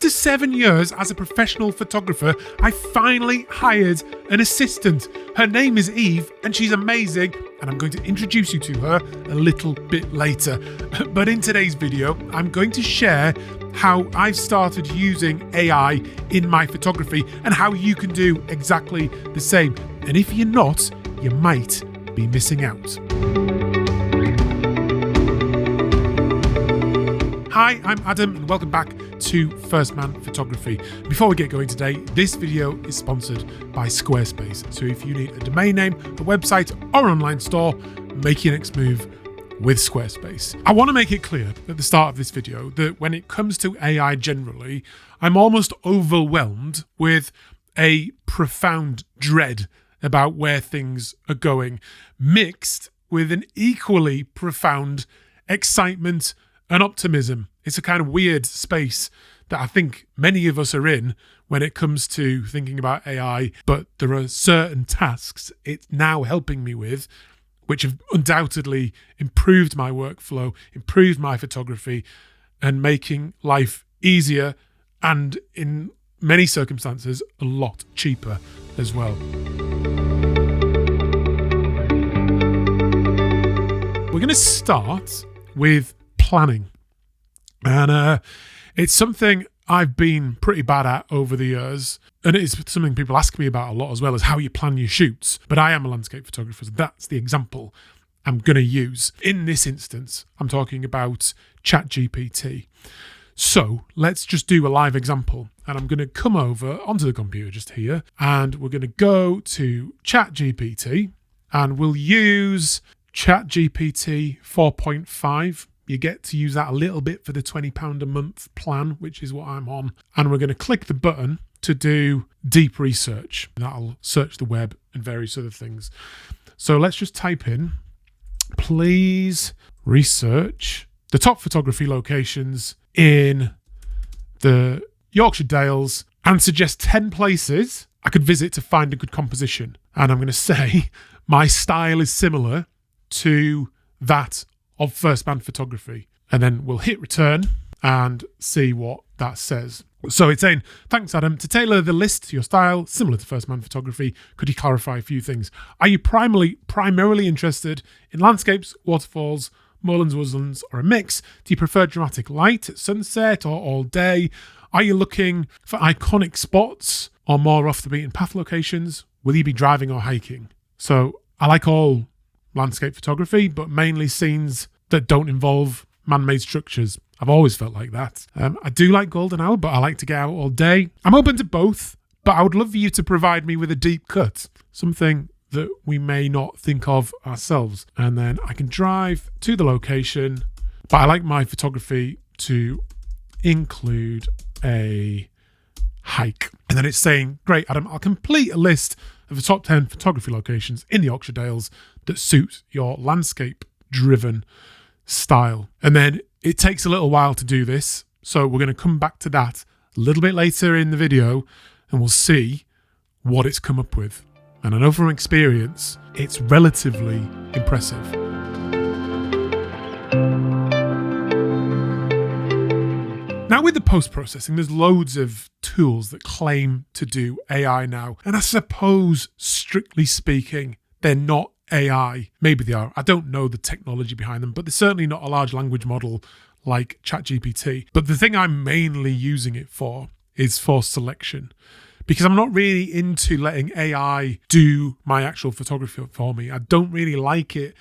After 7 years as a professional photographer, I finally hired an assistant. Her name is Eve and she's amazing, and I'm going to introduce you to her a little bit later. But in today's video, I'm going to share how I've started using AI in my photography and how you can do exactly the same. And if you're not, you might be missing out. Hi, I'm Adam and welcome back to First Man Photography. Before we get going today, this video is sponsored by Squarespace. So if you need a domain name, a website or an online store, make your next move with Squarespace. I want to make it clear at the start of this video that when it comes to AI generally, I'm almost overwhelmed with a profound dread about where things are going, mixed with an equally profound excitement and optimism. It's a kind of weird space that I think many of us are in when it comes to thinking about AI, but there are certain tasks it's now helping me with which have undoubtedly improved my workflow, improved my photography, and making life easier and, in many circumstances, a lot cheaper as well. We're going to start with planning. And it's something I've been pretty bad at over the years. And it's something people ask me about a lot, as well as how you plan your shoots. But I am a landscape photographer, so that's the example I'm going to use. In this instance, I'm talking about ChatGPT. So let's just do a live example. And I'm going to come over onto the computer just here. And we're going to go to ChatGPT. And we'll use ChatGPT 4.5. You get to use that a little bit for the £20 a month plan, which is what I'm on. And we're going to click the button to do deep research. That'll search the web and various other things. So let's just type in, please research the top photography locations in the Yorkshire Dales and suggest 10 places I could visit to find a good composition. And I'm going to say my style is similar to that of First Man Photography. And then we'll hit return and see what that says. So it's saying, thanks Adam, to tailor the list to your style, similar to First Man Photography, could you clarify a few things? Are you primarily interested in landscapes, waterfalls, moorlands, woodlands, or a mix? Do you prefer dramatic light at sunset or all day? Are you looking for iconic spots or more off the beaten path locations? Will you be driving or hiking? So I like all landscape photography, but mainly scenes that don't involve man-made structures. I've always felt like that. I do like golden hour, but I like to get out all day. I'm open to both, but I would love for you to provide me with a deep cut, something that we may not think of ourselves. And then I can drive to the location, but I like my photography to include a hike. And then it's saying, great, Adam, I'll complete a list of the top 10 photography locations in the Yorkshire Dales that suit your landscape-driven style. And then it takes a little while to do this, so we're going to come back to that a little bit later in the video and we'll see what it's come up with. And I know from experience, it's relatively impressive. Now with the post-processing, there's loads of tools that claim to do AI now. And I suppose, strictly speaking, they're not AI. Maybe they are. I don't know the technology behind them, but they're certainly not a large language model like ChatGPT. But the thing I'm mainly using it for is for selection, because I'm not really into letting AI do my actual photography for me. I don't really like it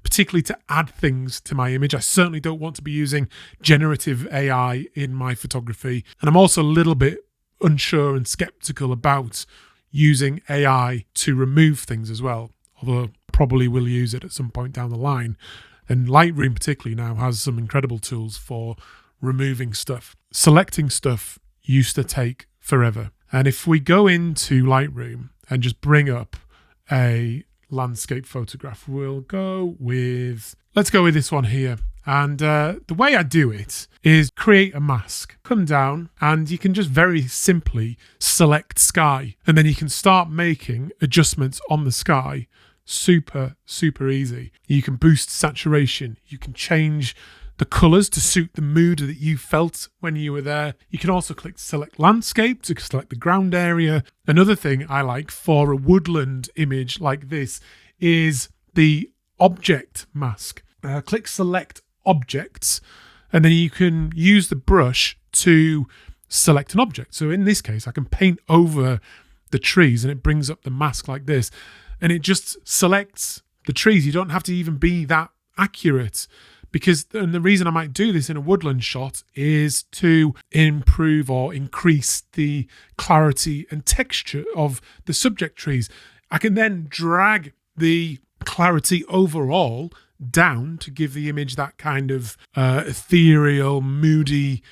particularly to add things to my image. I certainly don't want to be using generative AI in my photography. And I'm also a little bit unsure and skeptical about using AI to remove things as well, although I probably will use it at some point down the line. And Lightroom particularly now has some incredible tools for removing stuff. Selecting stuff used to take forever. And if we go into Lightroom and just bring up a landscape photograph, let's go with this one here. And the way I do it is create a mask, come down, and you can just very simply select sky. And then you can start making adjustments on the sky. Super, super easy. You can boost saturation. You can change the colours to suit the mood that you felt when you were there. You can also click select landscape to select the ground area. Another thing I like for a woodland image like this is the object mask. Click select objects, and then you can use the brush to select an object. So in this case, I can paint over the trees and it brings up the mask like this, and it just selects the trees. You don't have to even be that accurate, because and the reason I might do this in a woodland shot is to improve or increase the clarity and texture of the subject trees. I can then drag the clarity overall down to give the image that kind of ethereal, moody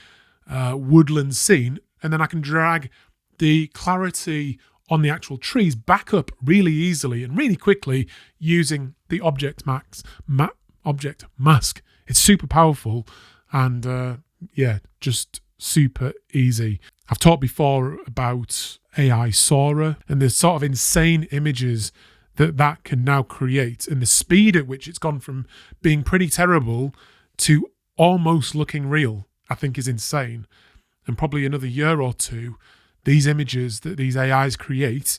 woodland scene, and then I can drag the clarity on the actual trees back up really easily and really quickly using the object mask. It's super powerful and just super easy. I've talked before about AI Sora and the sort of insane images that can now create, and the speed at which it's gone from being pretty terrible to almost looking real, I think is insane. And probably another year or two, these images that these AIs create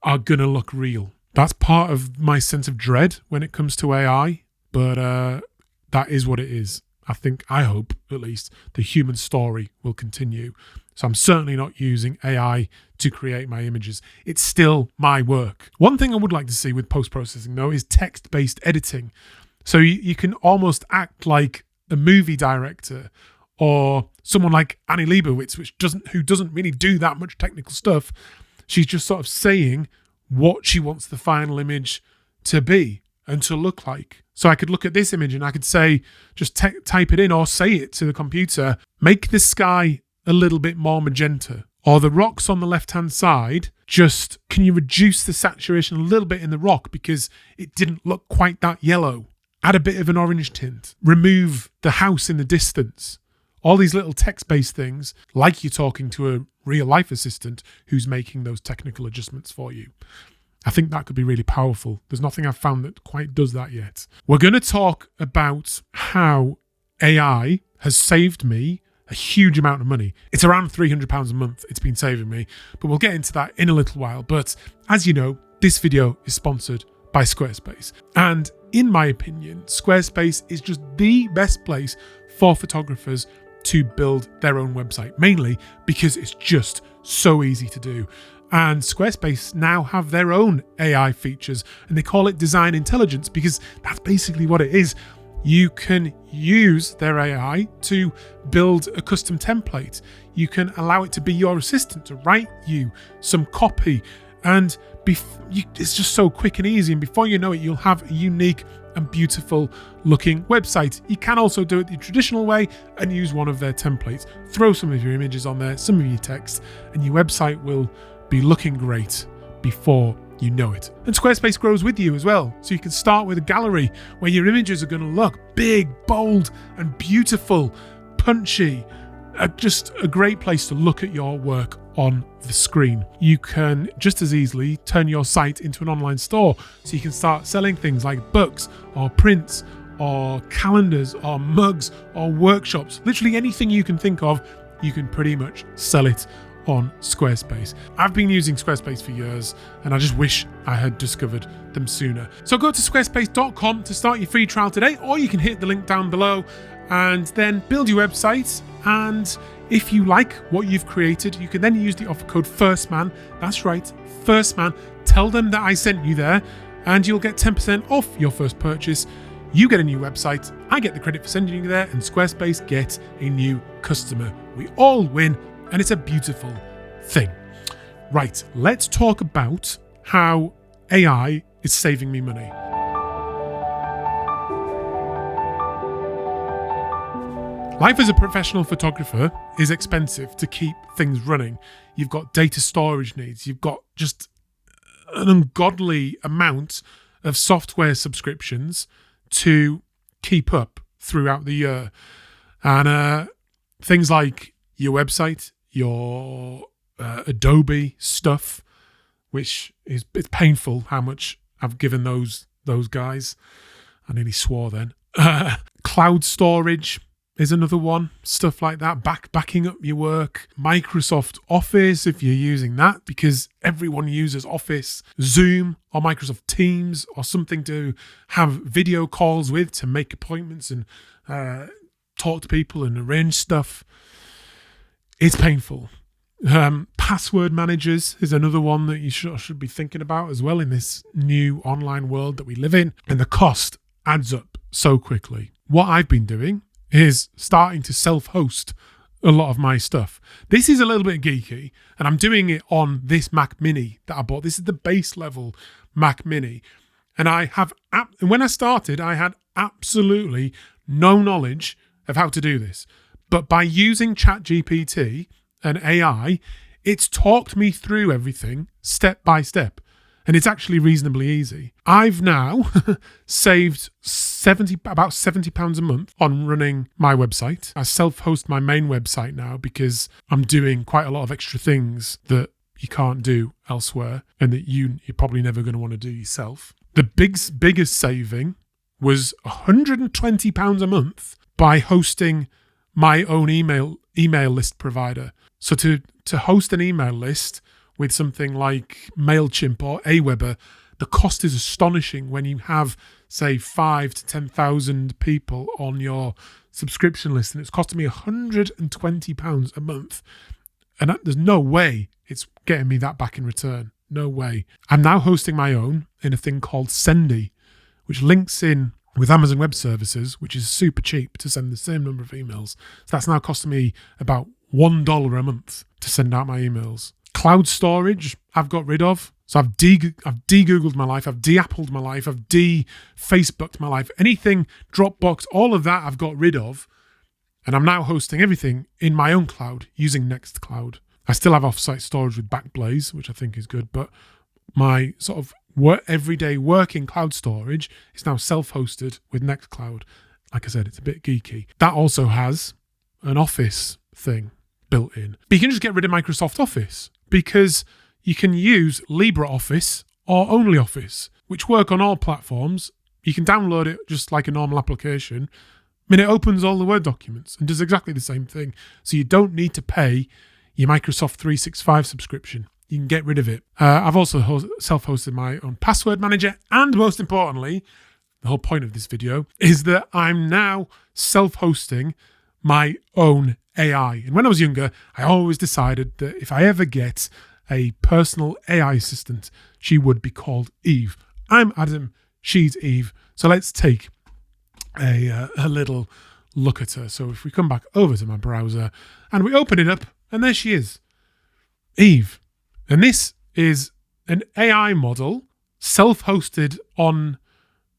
are going to look real. That's part of my sense of dread when it comes to AI, but that is what it is. I hope, at least, the human story will continue. So I'm certainly not using AI to create my images. It's still my work. One thing I would like to see with post-processing, though, is text-based editing. So you can almost act like a movie director or someone like Annie Leibovitz, who doesn't really do that much technical stuff. She's just sort of saying what she wants the final image to be and to look like. So I could look at this image and I could say, just type it in or say it to the computer, make the sky a little bit more magenta, or the rocks on the left-hand side, can you reduce the saturation a little bit in the rock because it didn't look quite that yellow? Add a bit of an orange tint. Remove the house in the distance. All these little text-based things, like you're talking to a real-life assistant who's making those technical adjustments for you. I think that could be really powerful. There's nothing I've found that quite does that yet. We're going to talk about how AI has saved me a huge amount of money. It's around £300 a month it's been saving me, but we'll get into that in a little while. But as you know, this video is sponsored by Squarespace. And in my opinion, Squarespace is just the best place for photographers to build their own website, mainly because it's just so easy to do. And Squarespace now have their own AI features, and they call it design intelligence because that's basically what it is. You can use their AI to build a custom template. You can allow it to be your assistant to write you some copy, and it's just so quick and easy. And before you know it, you'll have a unique and beautiful looking website. You can also do it the traditional way and use one of their templates. Throw some of your images on there, some of your text, and your website will be looking great before you know it. And Squarespace grows with you as well. So you can start with a gallery where your images are going to look big, bold, and beautiful, punchy. Just a great place to look at your work on the screen. You can just as easily turn your site into an online store. So you can start selling things like books or prints or calendars or mugs or workshops. Literally anything you can think of, you can pretty much sell it on Squarespace. I've been using Squarespace for years and I just wish I had discovered them sooner. So go to squarespace.com to start your free trial today, or you can hit the link down below and then build your website. And if you like what you've created, you can then use the offer code FIRSTMAN. That's right, FIRSTMAN. Tell them that I sent you there and you'll get 10% off your first purchase. You get a new website, I get the credit for sending you there, and Squarespace gets a new customer. We all win, and it's a beautiful thing. Right, let's talk about how AI is saving me money. Life as a professional photographer is expensive to keep things running. You've got data storage needs. You've got just an ungodly amount of software subscriptions to keep up throughout the year. And things like your website, your Adobe stuff, which it's painful how much I've given those guys. I nearly swore then. Cloud storage is another one. Stuff like that. Backing up your work. Microsoft Office, if you're using that, because everyone uses Office. Zoom or Microsoft Teams or something to have video calls with, to make appointments and talk to people and arrange stuff. It's painful. Password managers is another one that you should be thinking about as well in this new online world that we live in. And the cost adds up so quickly. What I've been doing is starting to self-host a lot of my stuff. This is a little bit geeky, and I'm doing it on this Mac Mini that I bought. This is the base level Mac Mini. And when I started, I had absolutely no knowledge of how to do this. But by using ChatGPT and AI, it's talked me through everything step by step. And it's actually reasonably easy. I've now saved about £70 a month on running my website. I self-host my main website now because I'm doing quite a lot of extra things that you can't do elsewhere and that you're probably never going to want to do yourself. The biggest saving was £120 a month by hosting my own email list provider. So to host an email list with something like MailChimp or Aweber, the cost is astonishing when you have, say, 5,000 to 10,000 people on your subscription list, and it's costing me £120 a month. And there's no way it's getting me that back in return. No way. I'm now hosting my own in a thing called Sendy, which links in with Amazon Web Services, which is super cheap to send the same number of emails. So that's now costing me about $1 a month to send out my emails. Cloud storage, I've got rid of. So I've de-Googled my life, I've de-Appled my life, I've de-Facebooked my life. Anything, Dropbox, all of that I've got rid of. And I'm now hosting everything in my own cloud using Nextcloud. I still have offsite storage with Backblaze, which I think is good, but my sort of everyday working cloud storage is now self-hosted with Nextcloud. Like I said, it's a bit geeky. That also has an Office thing built in. But you can just get rid of Microsoft Office because you can use LibreOffice or OnlyOffice, which work on all platforms. You can download it just like a normal application. I mean, it opens all the Word documents and does exactly the same thing. So you don't need to pay your Microsoft 365 subscription. You can get rid of it. I've also self-hosted my own password manager. And most importantly, the whole point of this video is that I'm now self-hosting my own AI. And when I was younger, I always decided that if I ever get a personal AI assistant, she would be called Eve. I'm Adam, she's Eve. So let's take a little look at her. So if we come back over to my browser and we open it up, and there she is, Eve. And this is an AI model self-hosted on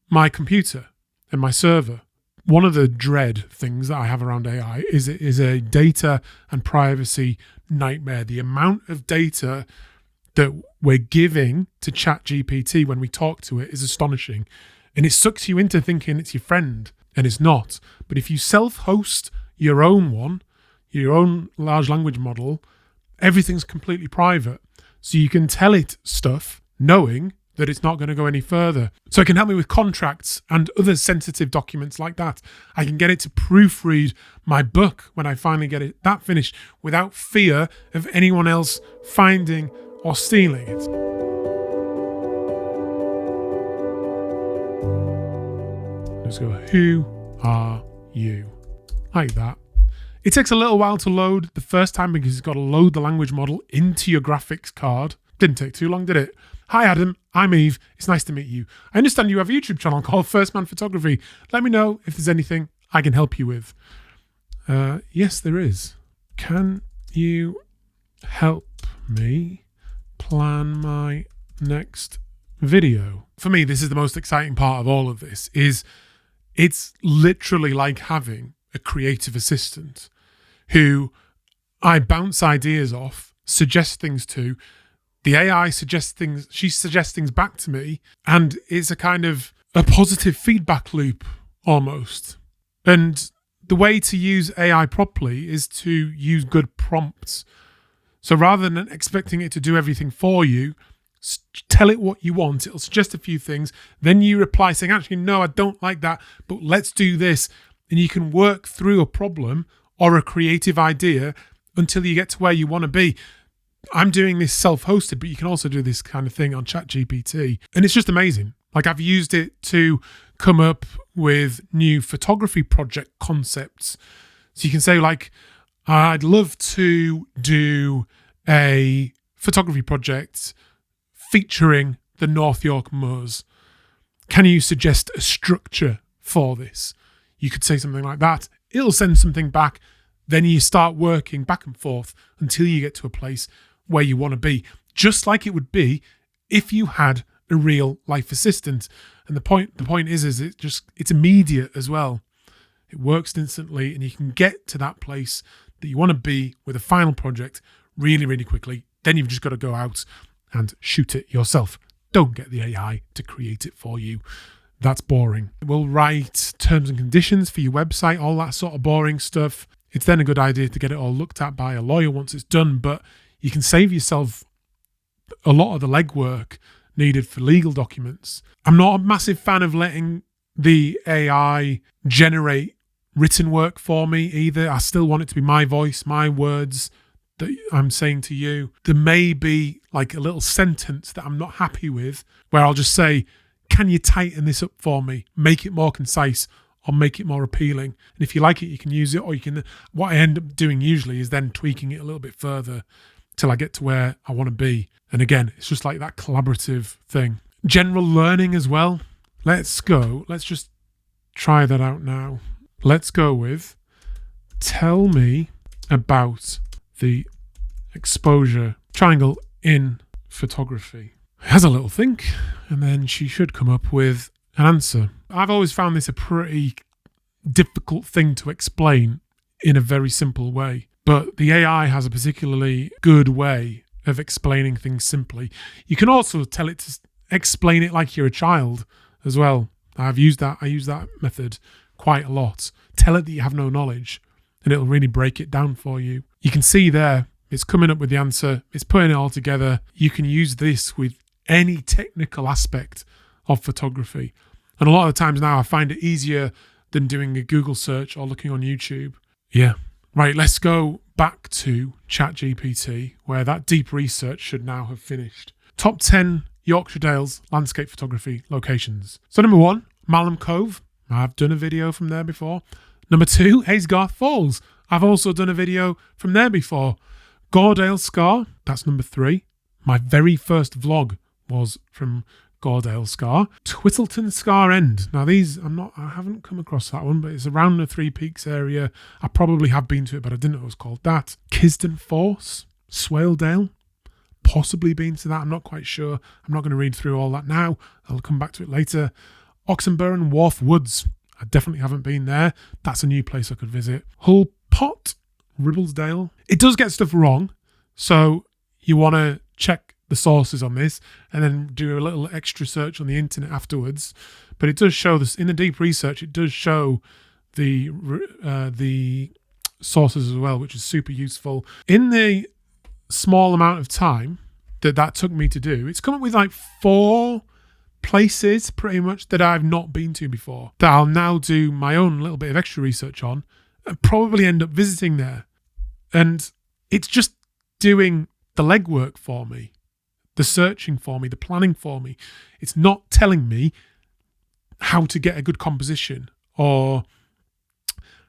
my computer and my server. One of the dread things that I have around AI is it is a data and privacy nightmare. The amount of data that we're giving to ChatGPT when we talk to it is astonishing. And it sucks you into thinking it's your friend, and it's not. But if you self-host your own one, your own large language model, everything's completely private. So you can tell it stuff knowing that it's not going to go any further. So it can help me with contracts and other sensitive documents like that. I can get it to proofread my book when I finally get that finished without fear of anyone else finding or stealing it. Let's go, who are you? Like that. It takes a little while to load the first time because it's got to load the language model into your graphics card. Didn't take too long, did it? Hi Adam, I'm Eve. It's nice to meet you. I understand you have a YouTube channel called First Man Photography. Let me know if there's anything I can help you with. Yes, there is. Can you help me plan my next video? For me, this is the most exciting part of all of this. It's literally like having a creative assistant who I bounce ideas off, suggest things to. The AI suggests things, she suggests things back to me, and it's a kind of a positive feedback loop almost. And the way to use AI properly is to use good prompts. So rather than expecting it to do everything for you, tell it what you want. It'll suggest a few things. Then you reply saying, actually, no, I don't like that, but let's do this. and you can work through a problem or a creative idea until you get to where you want to be. I'm doing this self-hosted, but you can also do this kind of thing on ChatGPT, and it's just amazing. Like, I've used it to come up with new photography project concepts. So you can say, like, I'd love to do a photography project featuring the North York Moors. Can you suggest a structure for this? You could say something like that. It'll send something back. Then you start working back and forth until you get to a place where you want to be, just like it would be if you had a real life assistant. And the point is it's immediate as well. It works instantly, and you can get to that place that you want to be with a final project really, really quickly. Then you've just got to go out and shoot it yourself. Don't get the AI to create it for you. That's boring. It will write terms and conditions for your website, all that sort of boring stuff. It's then a good idea to get it all looked at by a lawyer once it's done, but you can save yourself a lot of the legwork needed for legal documents. I'm not a massive fan of letting the AI generate written work for me either. I still want it to be my voice, my words that I'm saying to you. There may be like a little sentence that I'm not happy with where I'll just say, can you tighten this up for me? Make it more concise or make it more appealing. And if you like it, you can use it, or you can, what I end up doing usually is then tweaking it a little bit further till I get to where I want to be. And again, it's just like that collaborative thing. General learning as well. Let's just try that out now. Let's go with, tell me about the exposure triangle in photography. It has a little think, and then she should come up with an answer. I've always found this a pretty difficult thing to explain in a very simple way, but the AI has a particularly good way of explaining things simply. You can also tell it to explain it like you're a child as well. I use that method quite a lot. Tell it that you have no knowledge, and it'll really break it down for you. You can see there, it's coming up with the answer. It's putting it all together. You can use this with any technical aspect of photography. And a lot of the times now I find it easier than doing a Google search or looking on YouTube. Yeah. Right, let's go back to ChatGPT, where that deep research should now have finished. Top 10 Yorkshire Dales landscape photography locations. So number 1, Malham Cove. I've done a video from there before. Number 2, Haysgarth Falls. I've also done a video from there before. Goredale Scar, that's number 3. My very first vlog was from Goredale Scar. Twittleton Scar End. Now these, I haven't come across that one, but it's around the Three Peaks area. I probably have been to it, but I didn't know it was called that. Kisden Force, Swaledale. Possibly been to that, I'm not quite sure. I'm not going to read through all that now. I'll come back to it later. Oxenburn Wharf Woods. I definitely haven't been there. That's a new place I could visit. Hull Pot, Ribblesdale. It does get stuff wrong, so you want to check the sources on this and then do a little extra search on the internet afterwards. But it does show this in the deep research. It does show the sources as well, which is super useful. In the small amount of time that took me to do, it's come up with like 4 places pretty much that I've not been to before that I'll now do my own little bit of extra research on and probably end up visiting there. And it's just doing the legwork for me, the searching for me, the planning for me. It's not telling me how to get a good composition or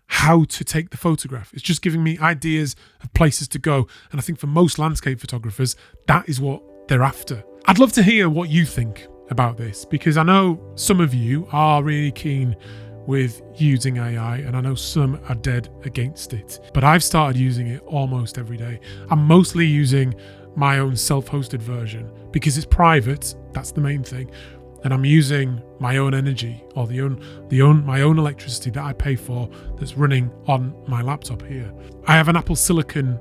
how to take the photograph. It's just giving me ideas of places to go. And I think for most landscape photographers, that is what they're after. I'd love to hear what you think about this, because I know some of you are really keen with using AI and I know some are dead against it. But I've started using it almost every day. I'm mostly using my own self-hosted version because it's private, that's the main thing. And I'm using my own energy or my own electricity that I pay for that's running on my laptop here. I have an Apple Silicon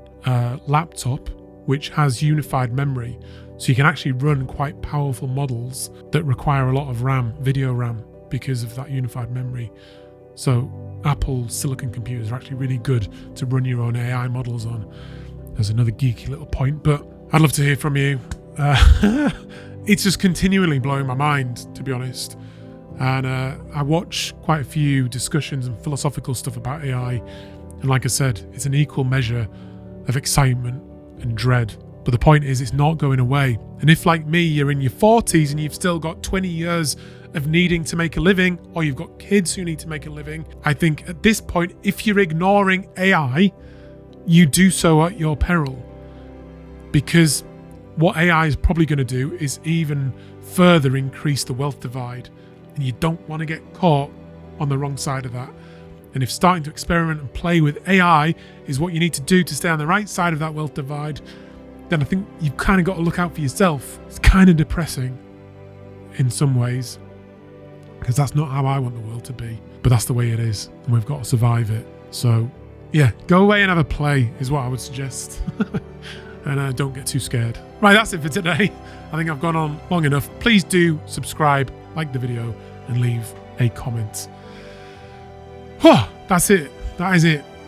laptop which has unified memory, so you can actually run quite powerful models that require a lot of RAM, video RAM, because of that unified memory. So Apple Silicon computers are actually really good to run your own AI models on. There's another geeky little point, but I'd love to hear from you. It's just continually blowing my mind, to be honest. And I watch quite a few discussions and philosophical stuff about AI. And like I said, it's an equal measure of excitement and dread. But the point is, it's not going away. And if, like me, you're in your 40s and you've still got 20 years of needing to make a living, or you've got kids who need to make a living, I think at this point, if you're ignoring AI, you do so at your peril. Because what AI is probably going to do is even further increase the wealth divide. And you don't want to get caught on the wrong side of that. And if starting to experiment and play with AI is what you need to do to stay on the right side of that wealth divide, then I think you've kind of got to look out for yourself. It's kind of depressing in some ways, because that's not how I want the world to be. But that's the way it is, and we've got to survive it. So yeah, go away and have a play is what I would suggest. And don't get too scared. Right, that's it for today. I think I've gone on long enough. Please do subscribe, like the video, and leave a comment. That's it. That is it.